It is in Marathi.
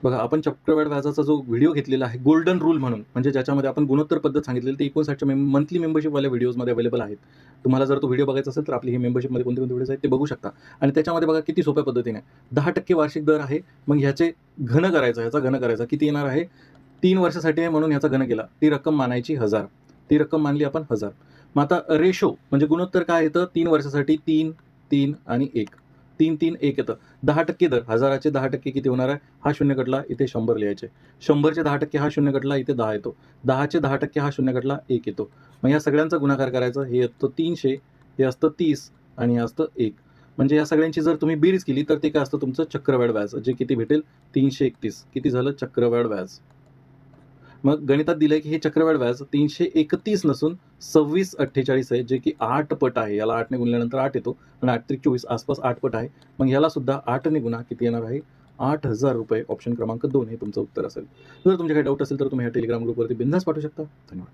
बघा, आपण चक्रवाढ व्याजाचा जो व्हिडिओ घेतलेला आहे गोल्डन रूल म्हणून, म्हणजे ज्याच्यामध्ये आपण गुणोत्तर पद्धत सांगितलेली, ते 59च्या मंथली मेंबरशिपवाल्या व्हिडिओजमध्ये अवेलेबल आहेत. तुम्हाला जर तो व्हिडिओ बघायचा असेल तर आपली ही मेंबरशिपमध्ये कोणते व्हिडिओज आहेत ते बघू शकता. आणि त्याच्यामध्ये बघा किती सोप्या पद्धतीने 10% वार्षिक दर आहे. मग ह्याचे घन करायचं, ह्याचा घन करायचा किती येणार आहे, 3 वर्षासाठी आहे म्हणून ह्याचा घन केला, ती रक्कम मानायची 1000. ती रक्कम मानली आपण 1000. मग आता रेशो म्हणजे गुणोत्तर काय येतं, 3 वर्षासाठी 3, 3 आणि 1. 3, 3, 1 येतं. 10% दर, 1000चे 10% किती होणार आहे, हा शून्य कटला इथे 100 लिहायचे. 100चे 10% हा शून्य कटला इथे 10 येतो. 10चे 10% हा शून्य कटला 1 येतो. मग या सगळ्यांचा गुणाकार करायचा, हे येतं 300, हे असतं 30 आणि हे असतं 1. म्हणजे या सगळ्यांची जर तुम्ही बेरीज केली तर ते काय असतं तुमचं चक्रवाढ व्याज, जे किती भेटेल 331. किती झालं चक्रवाढ व्याज. मग गणितात दिलंय की हे चक्रवाढ व्याज 331 नसून 2648 आहे, जे की 8 पट आहे. याला 8 ने गुणल्यानंतर 8 येतो आणि 8 त्रिक 24 आसपास 8 पट आहे. मग याला सुद्धा 8 ने गुणा, किती येणार आहे, 8000 रुपये. ऑप्शन क्रमांक 2 हे तुमचं उत्तर असेल. जर तुमचे काही डाऊट असेल तर तुम्ही ह्या टेलिग्राम ग्रुपवरती बिनधास्त पाठवू शकता. धन्यवाद.